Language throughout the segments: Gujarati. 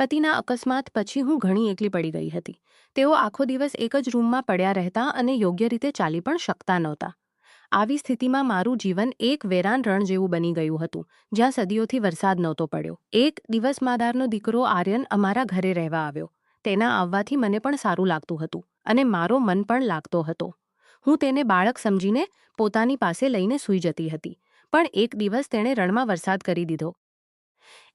પતિના અકસ્માત પછી હું ઘણી એકલી પડી ગઈ હતી. તેઓ આખો દિવસ એક જ રૂમમાં પડ્યા રહેતા અને યોગ્ય રીતે ચાલી પણ શકતા નહોતા. આવી સ્થિતિમાં મારું જીવન એક વેરાન રણ જેવું બની ગયું હતું, જ્યાં સદીઓથી વરસાદ નહોતો પડ્યો. એક દિવસ માદારનો દીકરો આર્યન અમારા ઘરે રહેવા આવ્યો. તેના આવવાથી મને પણ સારું લાગતું હતું અને મારો મન પણ લાગતો હતો. હું તેને બાળક સમજીને પોતાની પાસે લઈને સૂઈ જતી હતી. પણ એક દિવસ તેણે રણમાં વરસાદ કરી દીધો.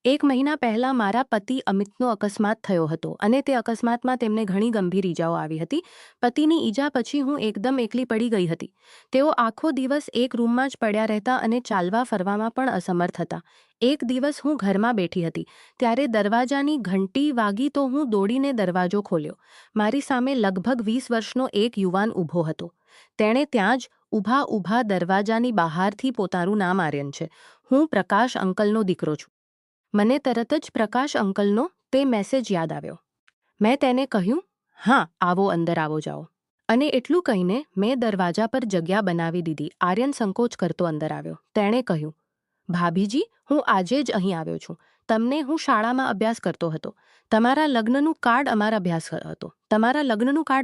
1 મહિના પહેલા મારા પતિ અમિતનો અકસ્માત થયો હતો અને તે અકસ્માતમાં તેમને ઘણી ગંભીર ઈજાઓ આવી હતી. પતિની ઈજા પછી હું એકદમ એકલી પડી ગઈ હતી. તેઓ આખો દિવસ એક રૂમમાં જ પડ્યા રહેતા અને ચાલવા ફરવામાં પણ અસમર્થ હતા. એક દિવસ હું ઘરમાં બેઠી હતી ત્યારે દરવાજાની ઘંટી વાગી તો હું દોડીને દરવાજો ખોલ્યો. મારી સામે લગભગ 20 વર્ષનો એક યુવાન ઊભો હતો. તેણે ત્યાં જ ઊભા દરવાજાની બહારથી પોતાનું નામ આર્યન છે. હું પ્રકાશ અંકલનો દીકરો છું. મને તરત જ પ્રકાશ અંકલનો તે મેસેજ યાદ આવ્યો. મેં તેને કહ્યું, હા, આવો, અંદર આવો, જાઓ. અને એટલું કહીને મેં દરવાજા પર જગ્યા બનાવી દીધી. આર્યન સંકોચ કરતો અંદર આવ્યો. તેણે કહ્યું, ભાભીજી, હું આજે જ અહીં આવ્યો છું. હું શાળામાં અભ્યાસ કરતો હતો. તમારા લગ્નનું કાર્ડ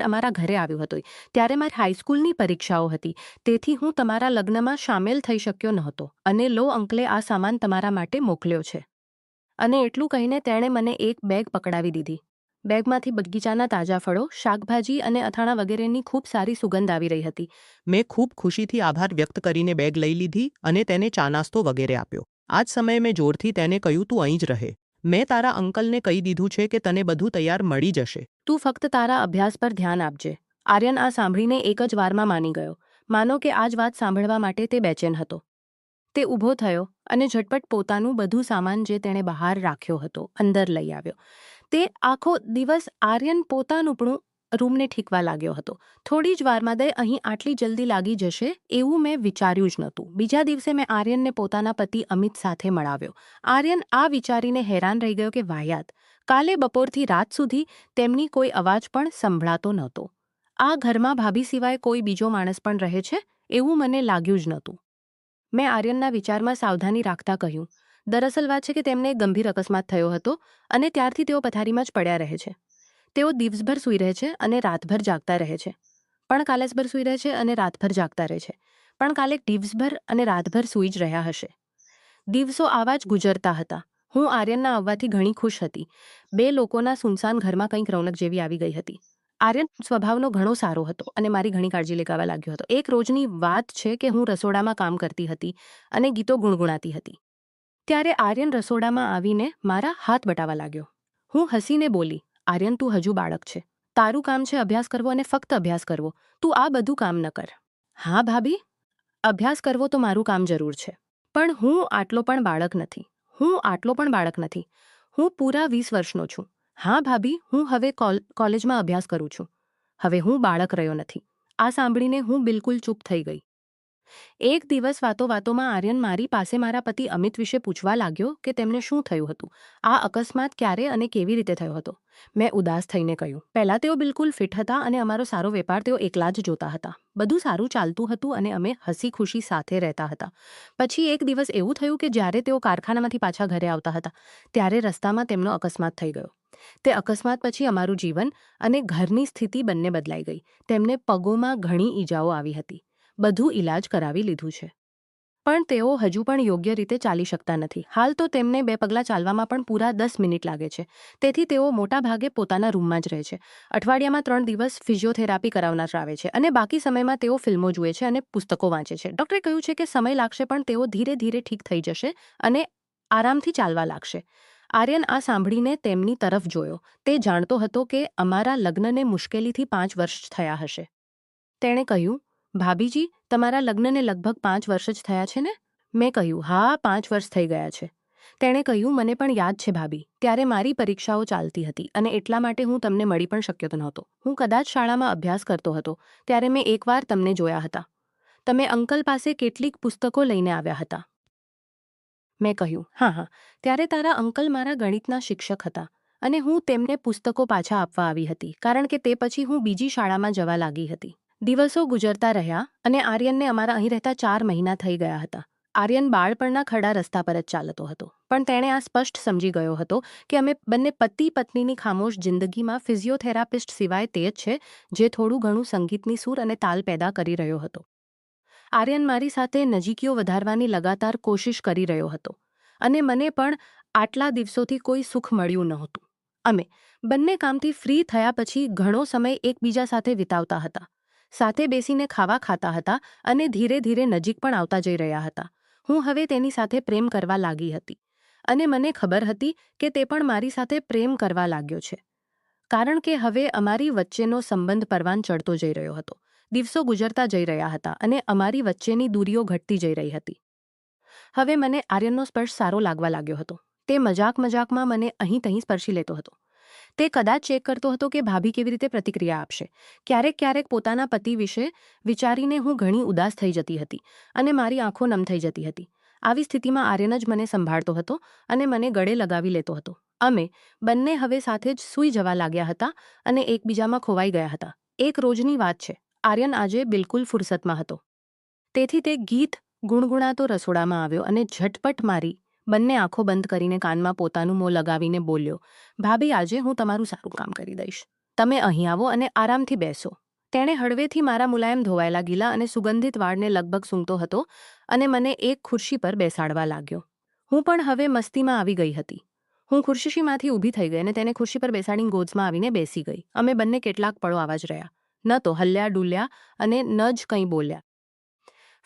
અમારા ઘરે આવ્યું હતું. ત્યારે મારી હાઈસ્કૂલની પરીક્ષાઓ હતી, તેથી હું તમારા લગ્નમાં સામેલ થઈ શક્યો નહોતો. અને લો, અંકલે આ સામાન તમારા માટે મોકલ્યો છે. અને એટલું કહીને તેણે મને એક બેગ પકડાવી દીધી. બેગમાંથી બગીચાના તાજા ફળો, શાકભાજી અને અથાણાં વગેરેની ખૂબ સારી સુગંધ આવી રહી હતી. મેં ખૂબ ખુશીથી આભાર વ્યક્ત કરીને બેગ લઈ લીધી અને તેને ચા નાસ્તો વગેરે આપ્યો. આ જ સમયે મેં જોરથી તેને કહ્યું, તું અહીં જ રહે. મેં તારા અંકલને કહી દીધું છે કે તને બધું તૈયાર મળી જશે. તું ફક્ત તારા અભ્યાસ પર ધ્યાન આપજે. આર્યન આ સાંભળીને એક જ વારમાં માની ગયો. માનો કે આ જ વાત સાંભળવા માટે તે બેચેન હતો. તે ઊભો થયો અને ઝટપટ પોતાનું બધું સામાન જે તેણે બહાર રાખ્યો હતો અંદર લઈ આવ્યો. તે આખો દિવસ આર્યન પોતાનું રૂમને ઠીકવા લાગ્યો હતો. થોડી જ વારમાં દે અહીં આટલી જલ્દી લાગી જશે એવું મેં વિચાર્યું જ નહોતું. બીજા દિવસે મેં આર્યનને પોતાના પતિ અમિત સાથે મળાવ્યો. આર્યન આ વિચારીને હેરાન રહી ગયો કે વાહિયાત, કાલે બપોરથી રાત સુધી તેમની કોઈ અવાજ પણ સંભળાતો નહોતો. આ ઘરમાં ભાભી સિવાય કોઈ બીજો માણસ પણ રહે છે એવું મને લાગ્યું જ નહોતું. મેં આર્યનના વિચારમાં સાવધાની રાખતા કહ્યું, દરઅસલ વાત છે કે તેમને એક ગંભીર અકસ્માત થયો હતો અને ત્યારથી તેઓ પથારીમાં જ પડ્યા રહે છે. તેઓ દિવસભર સૂઈ રહે છે અને રાતભર જાગતા રહે છે. પણ કાલેસભર સૂઈ રહે છે અને રાતભર જાગતા રહે છે. પણ કાલે દિવસભર અને રાતભર સૂઈ જ રહ્યા હશે. દિવસો આવા જ ગુજરતા હતા. હું આર્યનના આવવાથી ઘણી ખુશ હતી. 2 લોકોના સુનસાન ઘરમાં કંઈક રૌનક જેવી આવી ગઈ હતી. આર્યન સ્વભાવનો ઘણો સારો હતો અને મારી ઘણી કાળજી લેવા લાગ્યો હતો. એક રોજની વાત છે કે હું રસોડામાં કામ કરતી હતી અને ગીતો ગુણગુણાતી હતી. ત્યારે આર્યન રસોડામાં આવીને મારા હાથ બટાવવા લાગ્યો. હું હસીને બોલી, આર્યન, તું હજુ બાળક છે. તારું કામ છે અભ્યાસ કરવો અને ફક્ત અભ્યાસ કરવો. તું આ બધું કામ ન કર. હા ભાભી, અભ્યાસ કરવો તો મારું કામ જરૂર છે. પણ હું આટલો પણ બાળક નથી. હું પૂરા 20 વર્ષનો છું. હા ભાભી, હું હવે કોલેજમાં અભ્યાસ કરું છું. હવે હું બાળક રહ્યો નથી. આ સાંભળીને હું બિલકુલ ચૂપ થઈ ગઈ. એક દિવસ વાતોમાં આર્યન મારી પાસે મારા પતિ અમિત વિશે પૂછવા લાગ્યો કે તેમને શું થયું હતું. આ અકસ્માત ક્યારે અને કેવી રીતે થયો હતો. મેં ઉદાસ થઈને કહ્યું, પહેલાં તેઓ બિલકુલ ફિટ હતા અને અમારો સારો વેપાર તેઓ એકલા જ જોતા હતા. બધું સારું ચાલતું હતું અને અમે હસી ખુશી સાથે રહેતા હતા. પછી એક દિવસ એવું થયું કે જ્યારે તેઓ કારખાનામાંથી પાછા ઘરે આવતા હતા ત્યારે રસ્તામાં તેમનો અકસ્માત થઈ ગયો. તે અકસ્માત પછી અમારું જીવન અને ઘરની સ્થિતિ બંને બદલાઈ ગઈ. તેમને પગોમાં ઘણી ઈજાઓ આવી હતી. બધું ઈલાજ કરાવી લીધું છે. પણ તેઓ હજુ પણ યોગ્ય રીતે ચાલી શકતા નથી. હાલ તો તેમને 2 પગલાં ચાલવામાં પણ પૂરા 10 મિનિટ લાગે છે. તેથી તેઓ મોટા ભાગે પોતાના રૂમમાં જ રહે છે. અઠવાડિયામાં 3 દિવસ ફિઝિયોથેરાપી કરાવનાર આવે છે અને બાકી સમયમાં તેઓ ફિલ્મો જુએ છે અને પુસ્તકો વાંચે છે. ડૉક્ટરે કહ્યું છે કે સમય લાગશે પણ તેઓ ધીરે ધીરે ઠીક થઈ જશે અને આરામથી ચાલવા લાગશે. આર્યન આ સાંભળીને તેમની તરફ જોયો. તે જાણતો હતો કે અમારા લગ્નને મુશ્કેલીથી 5 વર્ષ થયા હશે. તેણે કહ્યું, ભાભીજી, તમારા લગ્નને લગભગ 5 વર્ષ જ થયા છે ને? મેં કહ્યું, હા, 5 વર્ષ થઈ ગયા છે. તેણે કહ્યું, મને પણ યાદ છે ભાભી. ત્યારે મારી પરીક્ષાઓ ચાલતી હતી અને એટલા માટે હું તમને મળી પણ શક્યો નહોતો. હું કદાચ શાળામાં અભ્યાસ કરતો હતો ત્યારે મેં એકવાર તમને જોયા હતા. તમે અંકલ પાસે કેટલીક પુસ્તકો લઈને આવ્યા હતા. મેં કહ્યું, હા, ત્યારે તારા અંકલ મારા ગણિતના શિક્ષક હતા અને હું તેમને પુસ્તકો પાછા આપવા આવી હતી કારણ કે તે પછી હું બીજી શાળામાં જવા લાગી હતી. દિવસો ગુજરતા રહ્યા અને આર્યનને અમારા અહીં રહેતા 4 મહિના થઈ ગયા હતા. આર્યન બાળપણના ખડા રસ્તા પર જ ચાલતો હતો, પણ તેણે આ સ્પષ્ટ સમજી ગયો હતો કે અમે બંને પતિ પત્નીની ખામોશ જિંદગીમાં ફિઝિયોથેરાપિસ્ટ સિવાય તે જ છે જે થોડું ઘણું સંગીતની સૂર અને તાલ પેદા કરી રહ્યો હતો. આર્યન મારી સાથે નજીકીઓ વધારવાની લગાતાર કોશિશ કરી રહ્યો હતો, અને મને પણ આટલા દિવસોથી કોઈ સુખ મળ્યું નહોતું. અમે બંને કામથી ફ્રી થયા પછી ઘણો સમય એકબીજા સાથે વિતાવતા હતા, સાથે બેસીને ખાવા ખાતા હતા અને ધીરે ધીરે નજીક પણ આવતા જઈ રહ્યા હતા. હું હવે તેની સાથે પ્રેમ કરવા લાગી હતી, અને મને ખબર હતી કે તે પણ મારી સાથે પ્રેમ કરવા લાગ્યો છે, કારણ કે હવે અમારી વચ્ચેનો સંબંધ પરવાન ચડતો જઈ રહ્યો હતો. દિવસો ગુજરતા જઈ રહ્યા હતા અને અમારી વચ્ચેની દૂરીઓ ઘટતી જઈ રહી હતી. હવે મને આર્યનનો સ્પર્શ સારો લાગવા લાગ્યો હતો. તે મજાકમાં મને અહીં તહીં સ્પર્શી લેતો હતો. તે કદાચ ચેક કરતો હતો કે ભાભી કેવી રીતે પ્રતિક્રિયા આપશે. ક્યારેક પોતાના પતિ વિશે વિચારીને હું ઘણી ઉદાસ થઈ જતી હતી અને મારી આંખો નમ થઈ જતી હતી. આવી સ્થિતિમાં આર્યન જ મને સંભાળતો હતો અને મને ગળે લગાવી લેતો હતો. અમે બંને હવે સાથે જ સૂઈ જવા લાગ્યા હતા અને એકબીજામાં ખોવાઈ ગયા હતા. એક રોજની વાત છે. આર્યન આજે બિલકુલ ફુરસતમાં હતો. તેથી તે ગીત ગુણગુણાતો રસોડામાં આવ્યો અને ઝટપટ મારી બંને આંખો બંધ કરીને કાનમાં પોતાનું મોં લગાવીને બોલ્યો, ભાભી, આજે હું તમારું સારું કામ કરી દઈશ. તમે અહીં આવો અને આરામથી બેસો. તેણે હળવેથી મારા મુલાયમ ધોવાયેલા ગીલા અને સુગંધિત વાળને લગભગ સૂંઘતો હતો અને મને એક ખુરશી પર બેસાડવા લાગ્યો. હું પણ હવે મસ્તીમાં આવી ગઈ હતી. હું ખુરશીમાંથી ઊભી થઈ ગઈ અને તેને ખુરશી પર બેસાડીને ગોદમાં આવીને બેસી ગઈ. અમે બંને કેટલાક પળો આવા જ રહ્યા. ન તો હલ્યા ડુલ્યા અને ન જ કંઈ બોલ્યા.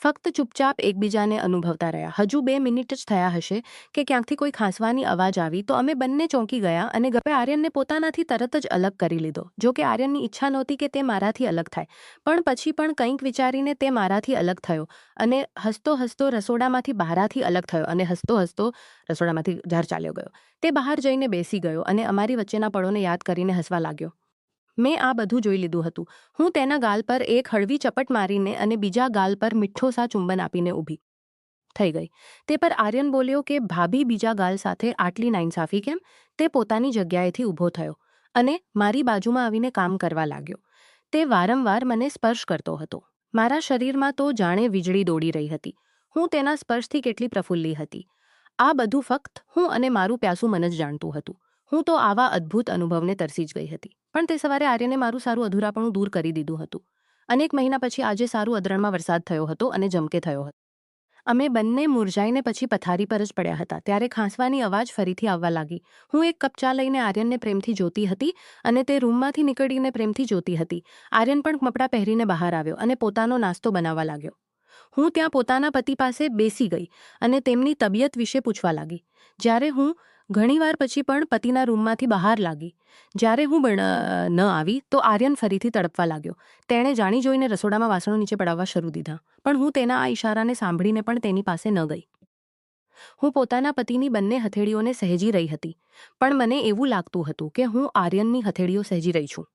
ફક્ત ચૂપચાપ એકબીજાને અનુભવતા રહ્યા. હજુ 2 મિનિટ જ થયા હશે કે ક્યાંકથી કોઈ ખાંસવાની અવાજ આવી તો અમે બંને ચોંકી ગયા અને ગપે આર્યનને પોતાનાથી તરત જ અલગ કરી લીધો. જો કે આર્યનની ઈચ્છા નહોતી કે તે મારાથી અલગ થાય, પણ પછી પણ કંઈક વિચારીને તે મારાથી અલગ થયો અને હસતો હસતો રસોડામાંથી બહારથી અલગ થયો અને હસતો હસતો રસોડામાંથી બહાર ચાલ્યો ગયો. તે બહાર જઈને બેસી ગયો અને અમારી વચ્ચેના પળોને યાદ કરીને હસવા લાગ્યો. મેં આ બધું જોઈ લીધું હતું. હું તેના ગાલ પર એક હળવી ચપટ મારીને અને બીજા ગાલ પર મીઠો સા ચુંબન આપીને ઊભી થઈ ગઈ. તે પર આર્યન બોલ્યો કે ભાભી, બીજા ગાલ સાથે આટલી નાઇન્સાફી કેમ? તે પોતાની જગ્યાએથી ઊભો થયો અને મારી બાજુમાં આવીને કામ કરવા લાગ્યો. તે વારંવાર મને સ્પર્શ કરતો હતો. મારા શરીરમાં તો જાણે વીજળી દોડી રહી હતી. હું તેના સ્પર્શથી કેટલી પ્રફુલ્લી હતી. આ બધું ફક્ત હું અને મારું પ્યાસું મન જ જાણતું હતું. હું તો આવા અદ્ભુત અનુભવને તરસી જ ગઈ હતી. પણ તે સવારે આર્યને મારું સારું અધૂરાપણું દૂર કરી દીધું હતું. અનેક મહિના પછી આજે સારું અદરણમાં વરસાદ થયો હતો અને જમકે થયો હતો. અમે બંને મુરઝાઈને પછી પથારી પર જ પડ્યા હતા ત્યારે ખાંસવાની અવાજ ફરીથી આવવા લાગી. હું એક કપ ચા લઈને આર્યનને પ્રેમથી જોતી હતી અને તે રૂમમાંથી નીકળીને પ્રેમથી જોતી હતી. આર્યન પણ કપડાં પહેરીને બહાર આવ્યો અને પોતાનો નાસ્તો બનાવવા લાગ્યો. હું ત્યાં પોતાના પતિ પાસે બેસી ગઈ અને તેમની તબિયત વિશે પૂછવા લાગી. જ્યારે હું ઘણીવાર પછી પણ પતિના રૂમમાંથી બહાર લાગી. જ્યારે હું ન આવી તો આર્યન ફરીથી તડપવા લાગ્યો. તેણે જાણી જોઈને રસોડામાં વાસણો નીચે પડાવવા શરૂ દીધા, પણ હું તેના આ ઇશારાને સાંભળીને પણ તેની પાસે ન ગઈ. હું પોતાના પતિની બંને હથેળીઓને સહેજી રહી હતી, પણ મને એવું લાગતું હતું કે હું આર્યનની હથેળીઓ સહેજી રહી છું.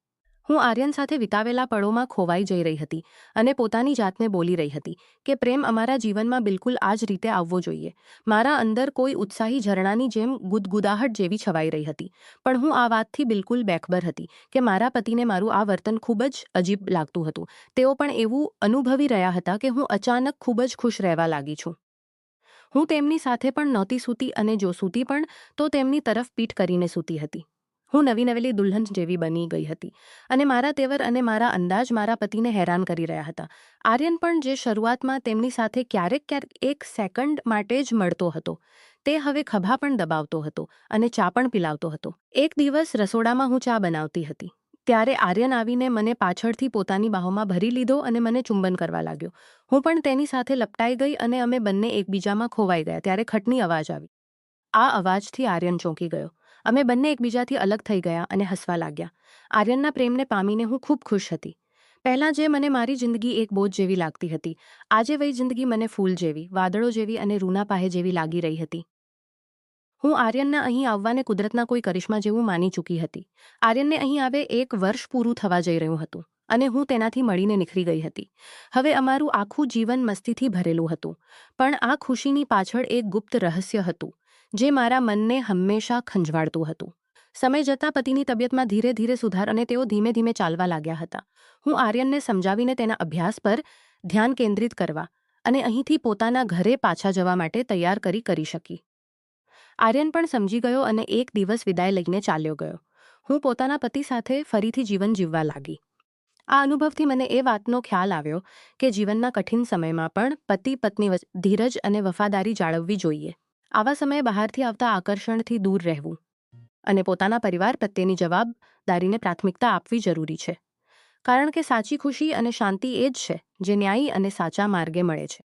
હું આર્યન સાથે વિતાવેલા પળોમાં ખોવાઈ જઈ રહી હતી અને પોતાની જાતને બોલી રહી હતી કે પ્રેમ અમારા જીવનમાં બિલકુલ આ જ રીતે આવવો જોઈએ. મારા અંદર કોઈ ઉત્સાહી ઝરણાની જેમ ગુદગુદાહટ જેવી છવાઈ રહી હતી, પણ હું આ વાતથી બિલકુલ બેખબર હતી કે મારા પતિને મારું આ વર્તન ખૂબ જ અજીબ લાગતું હતું. તેઓ પણ એવું અનુભવી રહ્યા હતા કે હું અચાનક ખૂબ જ ખુશ રહેવા લાગી છું. હું તેમની સાથે પણ નહોતી સૂતી અને જો સૂતી પણ તો તેમની તરફ પીઠ કરીને સૂતી હતી. હું નવી નવેલી દુલ્હન જેવી બની ગઈ હતી અને મારા તેવર અને મારા અંદાજ મારા પતિને હેરાન કરી રહ્યા હતા. આર્યન પણ, જે શરૂઆતમાં તેમની સાથે ક્યારેક એક સેકન્ડ માટે જ મળતો હતો, તે હવે ખભા પણ દબાવતો હતો અને ચા પણ પીલાવતો હતો. એક દિવસ રસોડામાં હું ચા બનાવતી હતી ત્યારે આર્યન આવીને મને પાછળથી પોતાની બાહોમાં ભરી લીધો અને મને ચુંબન કરવા લાગ્યો. હું પણ તેની સાથે લપટાઈ ગઈ અને અમે બંને એકબીજામાં ખોવાઈ ગયા. ત્યારે ખટની અવાજ આવી. આ અવાજથી આર્યન ચોંકી ગયો. અમે બંને એકબીજાથી અલગ થઈ ગયા અને હસવા લાગ્યા. આર્યનના પ્રેમને પામીને હું ખૂબ ખુશ હતી. પહેલાં જે મને મારી જિંદગી એક બોજ જેવી લાગતી હતી, આજે વહી જિંદગી મને ફૂલ જેવી, વાદળો જેવી અને રૂના પાહે જેવી લાગી રહી હતી. હું આર્યનના અહીં આવવાને કુદરતના કોઈ કરિશ્મા જેવું માની ચૂકી હતી. આર્યનને અહીં આવે 1 વર્ષ પૂરું થવા જઈ રહ્યું હતું અને હું તેનાથી મળીને નીકળી ગઈ હતી. હવે અમારું આખું જીવન મસ્તીથી ભરેલું હતું, પણ આ ખુશીની પાછળ એક ગુપ્ત રહસ્ય હતું જે મારા મનને હંમેશા ખંજવાળતું હતું. સમય જતાં પતિની તબિયતમાં ધીરે ધીરે સુધાર અને તેઓ ધીમે ધીમે ચાલવા લાગ્યા હતા. હું આર્યનને સમજાવીને તેના અભ્યાસ પર ધ્યાન કેન્દ્રિત કરવા અને અહીંથી પોતાના ઘરે પાછા જવા માટે તૈયાર કરી શકી. આર્યન પણ સમજી ગયો અને એક દિવસ વિદાય લઈને ચાલ્યો ગયો. હું પોતાના પતિ સાથે ફરીથી જીવન જીવવા લાગી. આ અનુભવથી મને એ વાતનો ખ્યાલ આવ્યો કે જીવનના કઠિન સમયમાં પણ પતિ પત્ની ધીરજ અને વફાદારી જાળવવી જોઈએ. આવા સમયે બહારથી આવતા આકર્ષણથી દૂર રહેવું અને પોતાના પરિવાર પ્રત્યેની જવાબદારીને પ્રાથમિકતા આપવી જરૂરી છે. કારણ કે સાચી ખુશી અને શાંતિ એ જ છે જે ન્યાયી અને સાચા માર્ગે મળે છે.